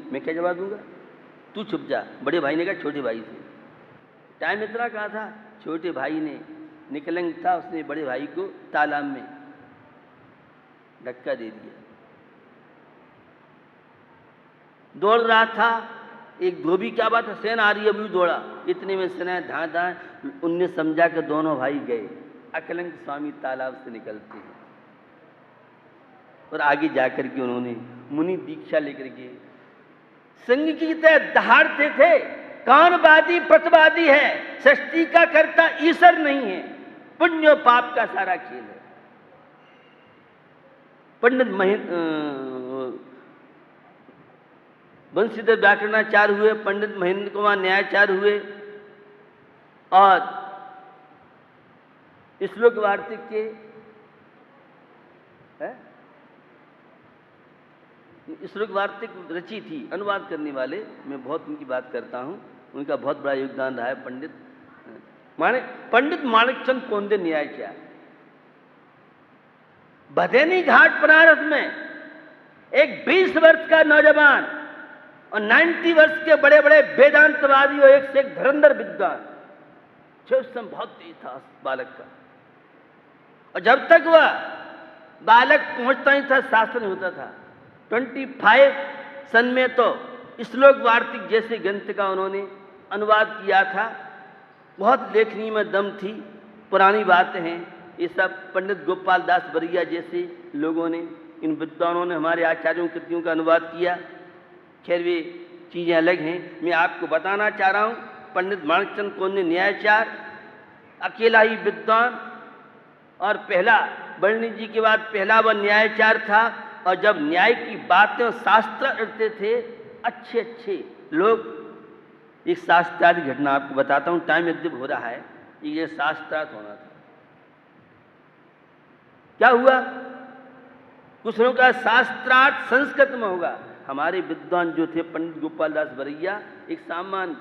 मैं क्या जवाब दूंगा? तू छुप जा। बड़े भाई ने कहा छोटे भाई से। टाइम इतना कहा था, छोटे भाई ने निकलंग था, उसने बड़े भाई को तालाब में धक्का दे दिया। दौड़ रहा था, एक धोबी क्या बात है, सेना आ रही है, अभी दौड़ा। इतने में सेना धां धां, उनने समझा कि दोनों भाई गए। अकलंक स्वामी तालाब से निकलते हैं और आगे जाकर के उन्होंने मुनि दीक्षा लेकर के संग की तरह दहाड़ते थे। कानवादी प्रतिवादी है, सृष्टि का कर्ता ईश्वर नहीं है, पुण्य और पाप का सारा खेल है। पंडित बंशीधर व्याकरणाचार्य हुए, पंडित महेंद्र कुमार न्यायाचार्य हुए और श्लोक वार्तिक के श्लोक वार्तिक रची थी, अनुवाद करने वाले, मैं बहुत उनकी बात करता हूं, उनका बहुत बड़ा योगदान रहा है। पंडित माणिकचंद कोंदे न्यायाचार्य, भदेनी घाट बनारस में एक 20 वर्ष का नौजवान और 90 वर्ष के बड़े बड़े वेदांतवादी और एक से एक धुरंधर विद्वान, उस समय बहुत तेज था उस बालक का। और जब तक वह बालक पहुंचता ही था, शास्त्र नहीं होता था। 25 सन में तो श्लोक वार्तिक जैसे ग्रंथ का उन्होंने अनुवाद किया था। बहुत लेखनी में दम थी, पुरानी बातें हैं ये सब। पंडित गोपाल दास बरिया जैसे लोगों ने, इन विद्वानों ने हमारे आचार्यों की कृतियों का अनुवाद किया। खैर वे चीज़ें अलग हैं। मैं आपको बताना चाह रहा हूँ, पंडित माणिकचंद कोंदे न्यायाचार्य अकेला ही विद्वान और पहला, वर्णी जी के बाद पहला वह न्यायाचार्य था। और जब न्याय की बातें और शास्त्र करते थे, अच्छे अच्छे लोग। एक शास्त्रार्थ घटना आपको बताता हूँ, टाइम यद्यप हो रहा है, ये शास्त्रार्थ होना था। क्या हुआ? कुछ लोगों का शास्त्रार्थ संस्कृत में होगा। हमारे विद्वान जो थे पंडित गोपाल दास बरिया एक सामान्य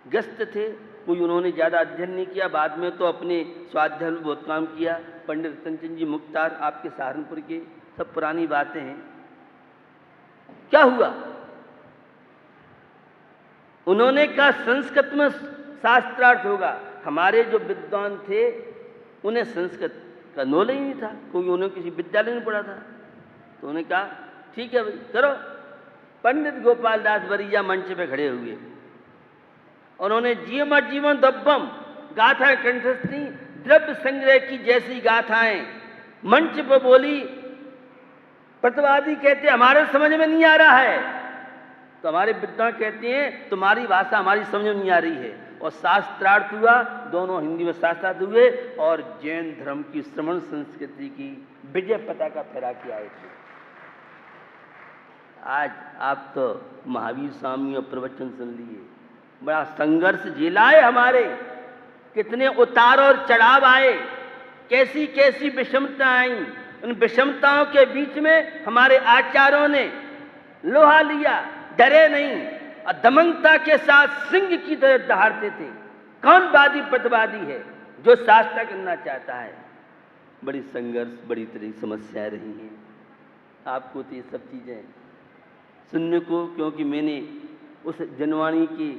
ग्रस्त थे, कोई उन्होंने ज़्यादा अध्ययन नहीं किया। बाद में तो अपने स्वाध्याय में बहुत काम किया। पंडित रतनचंद जी मुख्तार आपके सहारनपुर के, सब पुरानी बातें हैं। क्या हुआ? उन्होंने कहा संस्कृत में शास्त्रार्थ होगा। हमारे जो विद्वान थे उन्हें संस्कृत का नॉलेज नहीं था, कोई उन्होंने किसी विद्यालय में पढ़ा था। तो उन्होंने कहा ठीक है भाई करो। पंडित गोपाल दास बरिया मंच पे खड़े हुए, उन्होंने जीवन दब्बम गाथा कंठस्थ थी, द्रव्य संग्रह की जैसी गाथाएं मंच पर बोली। प्रतिवादी कहते हमारे समझ में नहीं आ रहा है, तो हमारे विद्वान कहते हैं तुम्हारी भाषा हमारी समझ में नहीं आ रही है। और शास्त्रार्थ हुआ, दोनों हिंदी में शास्त्रार्थ हुए और जैन धर्म की श्रवण संस्कृति की विजय पताका फहरा के आए थे। आज आप तो महावीर स्वामी और प्रवचन सुन लिए, बड़ा संघर्ष झेला है हमारे, कितने उतार और चढ़ाव आए, कैसी कैसी विषमता आई। उन विषमताओं के बीच में हमारे आचार्यों ने लोहा लिया, डरे नहीं और दमनता के साथ सिंह की तरह दहाड़ते थे। कौन वादी प्रतिवादी है जो शास्त्र करना चाहता है? बड़ी संघर्ष, बड़ी तरह समस्याएं रही हैं। आपको तो ये सब चीज़ें सुनने को, क्योंकि मैंने उस जनवाणी के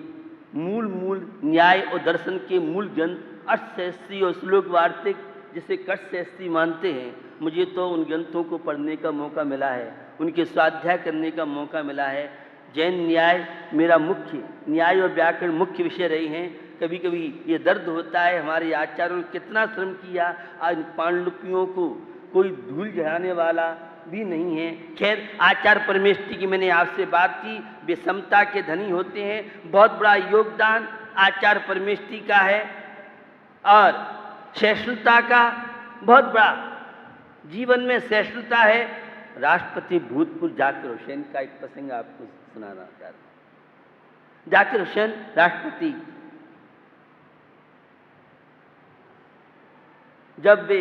मूल न्याय और दर्शन के मूल ग्रंथ अर्थशास्त्री और श्लोक वार्तिक जिसे कष्टशास्त्री मानते हैं, मुझे तो उन ग्रंथों को पढ़ने का मौका मिला है, उनके स्वाध्याय करने का मौका मिला है। जैन न्याय मेरा मुख्य, न्याय और व्याकरण मुख्य विषय रहे हैं। कभी कभी ये दर्द होता है, हमारे आचार्यों ने कितना श्रम किया, आज पांडुलिपियों को कोई धूल झड़ाने वाला भी नहीं है। खैर, आचार्य परमेष्ठी की मैंने आपसे बात की, वे समता के धनी होते हैं। बहुत बड़ा योगदान आचार्य परमेष्ठी का है और सहिष्णुता का बहुत बड़ा जीवन में सहिष्णुता है। राष्ट्रपति भूतपूर्व जाकिर हुसैन का एक प्रसंग आपको सुनाना चाहता हूं। जाकिर हुसैन राष्ट्रपति जब वे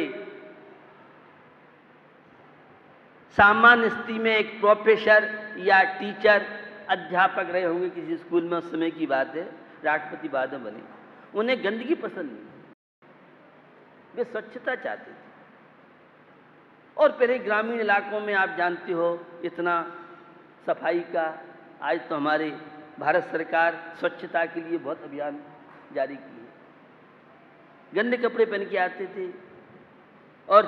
सामान्य स्थिति में एक प्रोफेसर या टीचर अध्यापक रहे होंगे किसी स्कूल में, उस समय की बात है, राष्ट्रपति बाद में बने। उन्हें गंदगी पसंद नहीं, वे स्वच्छता चाहते थे। और पहले ग्रामीण इलाकों में आप जानते हो इतना सफाई का, आज तो हमारे भारत सरकार स्वच्छता के लिए बहुत अभियान जारी की है। गंदे कपड़े पहन के आते थे और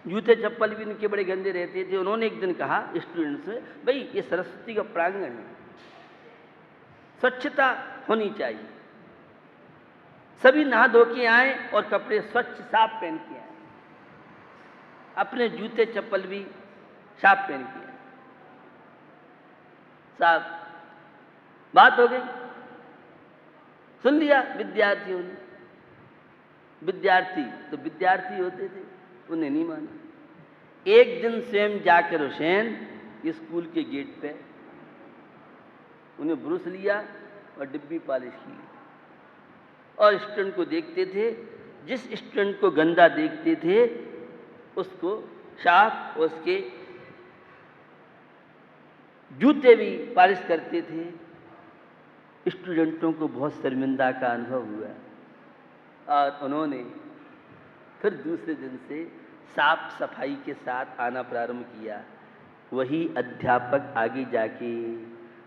जूते चप्पल भी इनके बड़े गंदे रहते थे। उन्होंने एक दिन कहा स्टूडेंट्स से, भाई ये सरस्वती का प्रांगण है, स्वच्छता होनी चाहिए, सभी नहा धो के आए और कपड़े स्वच्छ साफ पहन के आए, अपने जूते चप्पल भी साफ पहन के आए। साफ बात हो गई, सुन लिया विद्यार्थियों ने। विद्यार्थी तो विद्यार्थी होते थे, उन्हें नहीं माना। एक दिन स्वयं जाकर हुसैन स्कूल के गेट पे उन्हें ब्रश लिया और डिब्बी पॉलिश की और स्टूडेंट को देखते थे। जिस स्टूडेंट को गंदा देखते थे उसको साफ, उसके जूते भी पॉलिश करते थे। स्टूडेंटों को बहुत शर्मिंदा का अनुभव हुआ और उन्होंने फिर दूसरे दिन से साफ सफाई के साथ आना प्रारंभ किया। वही अध्यापक आगे जाके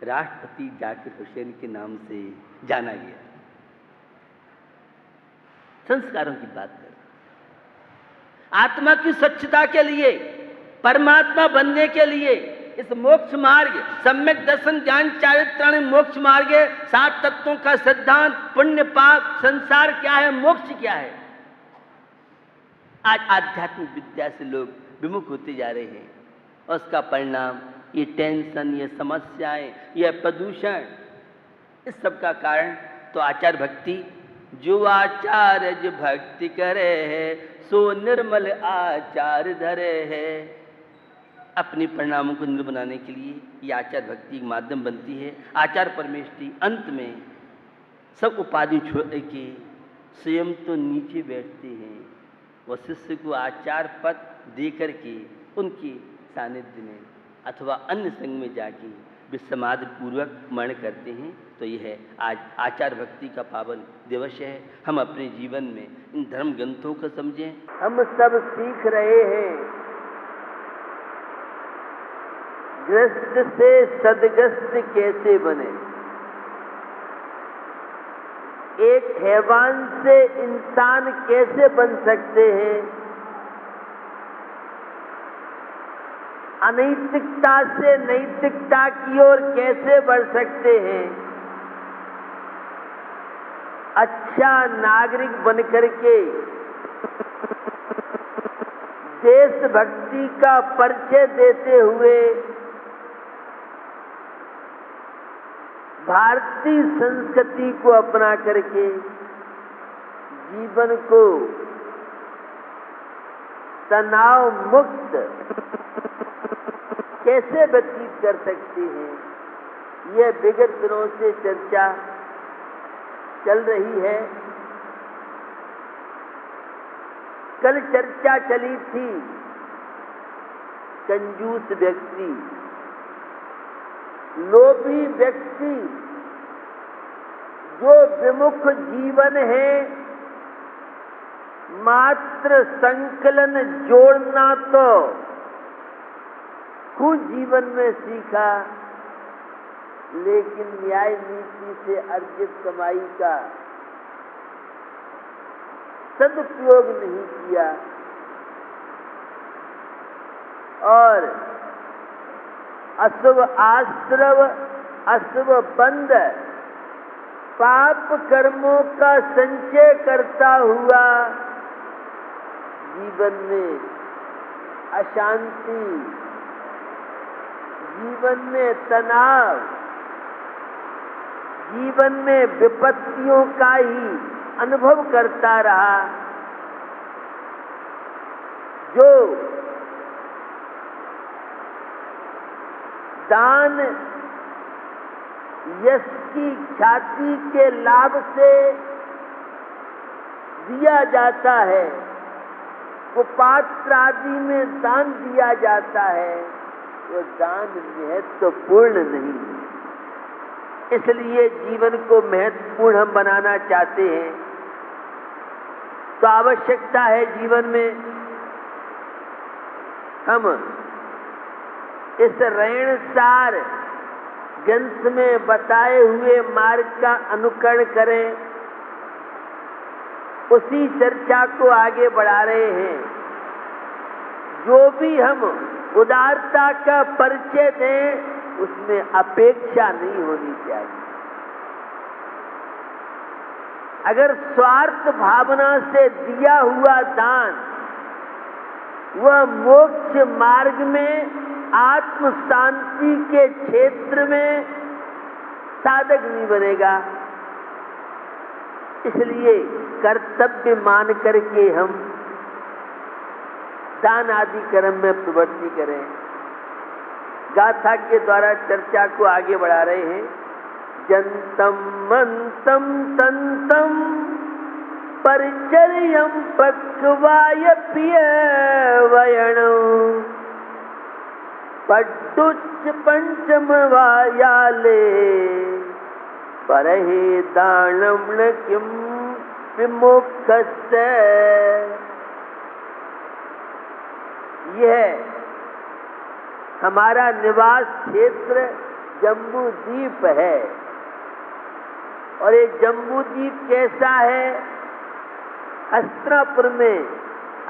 राष्ट्रपति जाकिर हुसैन के नाम से जाना गया। संस्कारों की बात कर, आत्मा की स्वच्छता के लिए, परमात्मा बनने के लिए इस मोक्ष मार्ग, सम्यक दर्शन ज्ञान चारित्राण मोक्ष मार्ग, 7 तत्वों का सिद्धांत, पुण्य पाप, संसार क्या है, मोक्ष क्या है। आज आध्यात्मिक विद्या से लोग विमुख होते जा रहे हैं और उसका परिणाम ये टेंशन, ये समस्याएं, ये प्रदूषण, इस सब का कारण तो आचार भक्ति। जो आचार्य भक्ति करे है सो निर्मल आचार धरे है। अपने परिणामों को निर्मल बनाने के लिए ये आचार भक्ति एक माध्यम बनती है। आचार परमेष्टि अंत में सब उपाधि छोड़ के स्वयं तो नीचे बैठते हैं, वह शिष्य को आचार पद दे करके उनके सानिध्य में अथवा अन्य संग में जाके विसमाधि पूर्वक मरण करते हैं। तो यह है आज आचार भक्ति का पावन दिवस है। हम अपने जीवन में इन धर्म ग्रंथों को समझें। हम सब सीख रहे हैं ग्रस्त से सदग्रस्त कैसे बने, एक हैवान से इंसान कैसे बन सकते हैं, अनैतिकता से नैतिकता की ओर कैसे बढ़ सकते हैं, अच्छा नागरिक बनकर के देशभक्ति का परिचय देते हुए भारतीय संस्कृति को अपना करके जीवन को तनाव मुक्त कैसे व्यतीत कर सकते हैं, यह विगत दिनों से चर्चा चल रही है। कल चर्चा चली थी कंजूस व्यक्ति, लोभी व्यक्ति, जो विमुख जीवन है, मात्र संकलन जोड़ना तो खुद जीवन में सीखा, लेकिन न्याय नीति से अर्जित कमाई का सदुपयोग नहीं किया और अशुभ आश्रव, अशुभ बंध, पाप कर्मों का संचय करता हुआ जीवन में अशांति, जीवन में तनाव, जीवन में विपत्तियों का ही अनुभव करता रहा। जो दान यश की ख्याति के लाभ से दिया जाता है, कुपात्र आदि में दान दिया जाता है, वो दान महत्वपूर्ण नहीं है। इसलिए जीवन को महत्वपूर्ण हम बनाना चाहते हैं तो तो आवश्यकता है जीवन में हम इस रेणसार ग्रंथ में बताए हुए मार्ग का अनुकरण करें। उसी चर्चा को आगे बढ़ा रहे हैं। जो भी हम उदारता का परिचय दें उसमें अपेक्षा नहीं होनी चाहिए। अगर स्वार्थ भावना से दिया हुआ दान वह मोक्ष मार्ग में आत्म शांति के क्षेत्र में साधक नहीं बनेगा। इसलिए कर्तव्य मान करके हम दान आदि कर्म में प्रवृत्ति करें। गाथा के द्वारा चर्चा को आगे बढ़ा रहे हैं। जंतम मंतम तंतम परिचर्यम पक्वाय पिय वयणं पड्डुच्च पंचम वायाले परहे दानम न किम विमुखस्य। यह हमारा निवास क्षेत्र जम्बू द्वीप है। और ये जम्बू द्वीप कैसा है? हस्तिनापुर में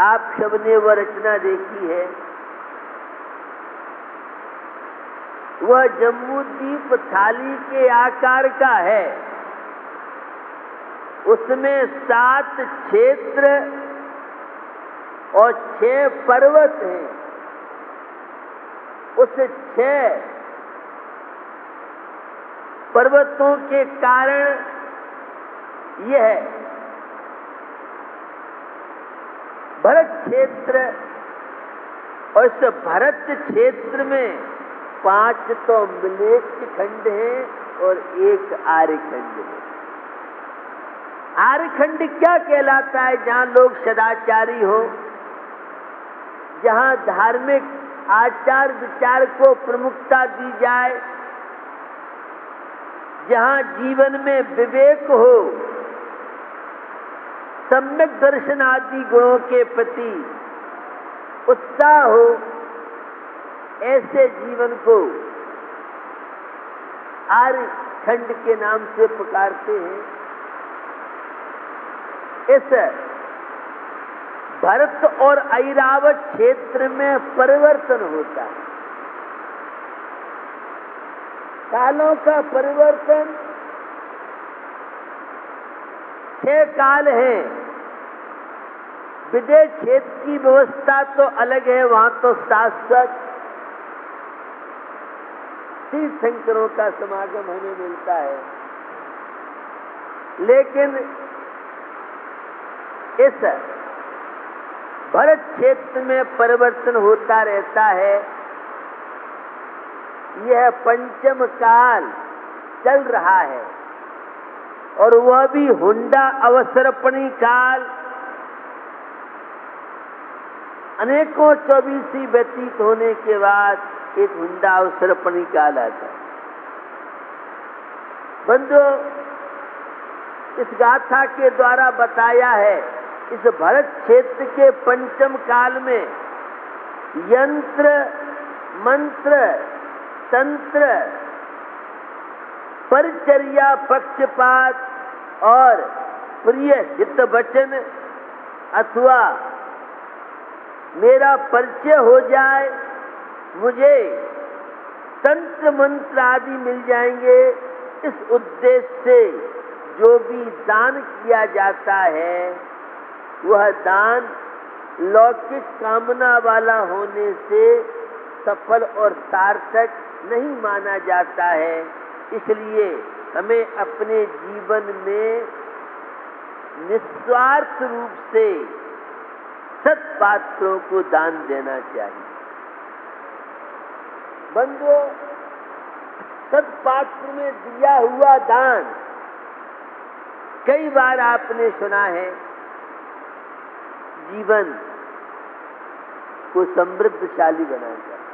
आप सबने वह रचना देखी है। वह जम्बू द्वीप थाली के आकार का है। उसमें 7 क्षेत्र और 6 पर्वत हैं। उस 6 पर्वतों के कारण यह भरत क्षेत्र, और इस भरत क्षेत्र में 5 तो मिलेच्छ खंड हैं और 1 आर्यखंड है। आर्यखंड क्या कहलाता है? जहां लोग सदाचारी हो, जहां धार्मिक आचार विचार को प्रमुखता दी जाए, जहां जीवन में विवेक हो, सम्यक दर्शन आदि गुणों के प्रति उत्साह हो, ऐसे जीवन को आर्यखंड के नाम से पुकारते हैं। इस भरत और ऐरावत क्षेत्र में परिवर्तन होता है। कालों का परिवर्तन 6 काल है। विदेश क्षेत्र की व्यवस्था तो अलग है, वहां तो शाश्वत तीर्थंकरों का समागम हमें मिलता है। लेकिन इस भरत क्षेत्र में परिवर्तन होता रहता है। यह पंचम काल चल रहा है और वह भी हुंडा अवसर्पणी काल। अनेकों 24 व्यतीत होने के बाद एक हुंडा अवसर्पणी काल आता है। बंधुओं, इस गाथा के द्वारा बताया है इस भरत क्षेत्र के पंचम काल में यंत्र, मंत्र, तंत्र, परिचर्या, पक्षपात और प्रिय हित वचन अथवा मेरा परिचय हो जाए, मुझे तंत्र मंत्र आदि मिल जाएंगे, इस उद्देश्य से जो भी दान किया जाता है वह दान लौकिक कामना वाला होने से सफल और सार्थक नहीं माना जाता है। इसलिए हमें अपने जीवन में निस्वार्थ रूप से सत्पात्रों को दान देना चाहिए। बंधुओं, सत्पात्र में दिया हुआ दान कई बार आपने सुना है जीवन को समृद्धशाली बनाता है।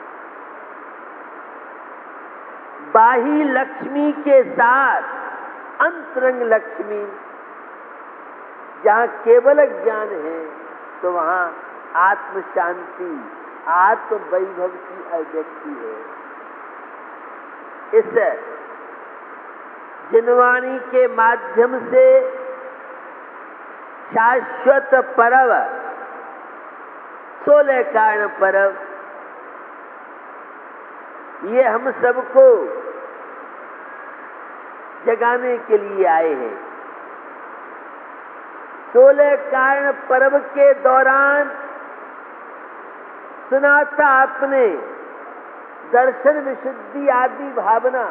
बाही लक्ष्मी के साथ अंतरंग लक्ष्मी जहाँ केवल ज्ञान है तो वहाँ आत्म शांति, आत्म वैभव की अभिव्यक्ति है। इस जिनवाणी के माध्यम से शाश्वत पर्व 16 कारण पर्व ये हम सबको जगाने के लिए आए हैं। 16 कारण पर्व के दौरान सुना था आपने दर्शन विशुद्धि आदि भावना,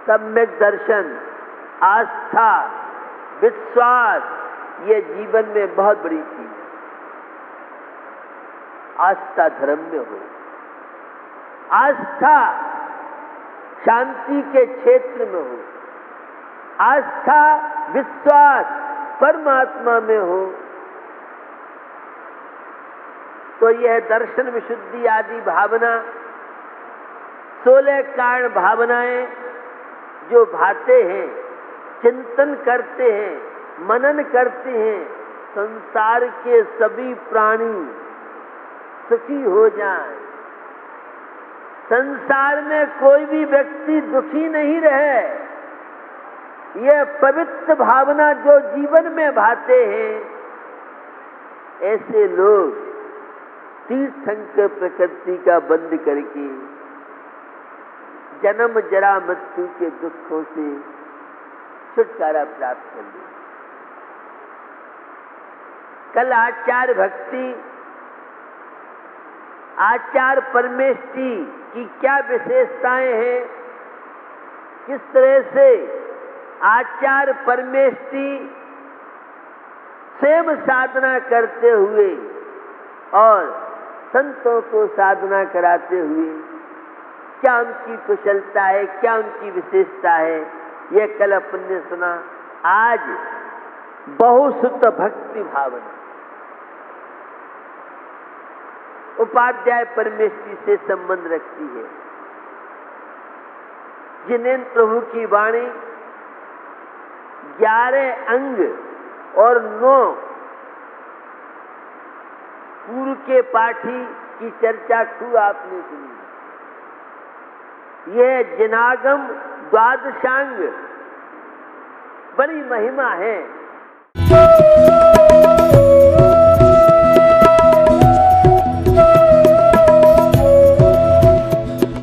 सम्यक दर्शन, आस्था, विश्वास, ये जीवन में बहुत बड़ी चीज। आस्था धर्म में हो, आस्था शांति के क्षेत्र में हो, आस्था विश्वास परमात्मा में हो, तो यह दर्शन विशुद्धि आदि भावना 16 कारण भावनाएं जो भाते हैं, चिंतन करते हैं, मनन करते हैं, संसार के सभी प्राणी सुखी हो जाएं, संसार में कोई भी व्यक्ति दुखी नहीं रहे, यह पवित्र भावना जो जीवन में भाते हैं, ऐसे लोग तीर्थंकर प्रकृति का बंद करके जन्म जरा मृत्यु के दुखों से छुटकारा प्राप्त कर ले। कल आचार्य भक्ति, आचार्य परमेष्टि की क्या विशेषताएं हैं, किस तरह से आचार्य परमेष्टि स्वयं साधना करते हुए और संतों को साधना कराते हुए क्या उनकी कुशलता है, क्या उनकी विशेषता है, यह कल अपन ने सुना। आज बहुसुत भक्ति भावना उपाध्याय परमेष्टि से संबंध रखती है, जिन्हें प्रभु की वाणी 11 अंग और 9 पूर्व के पाठी की चर्चा खूब आपने सुनी। यह जिनागम द्वादशांग बड़ी महिमा है।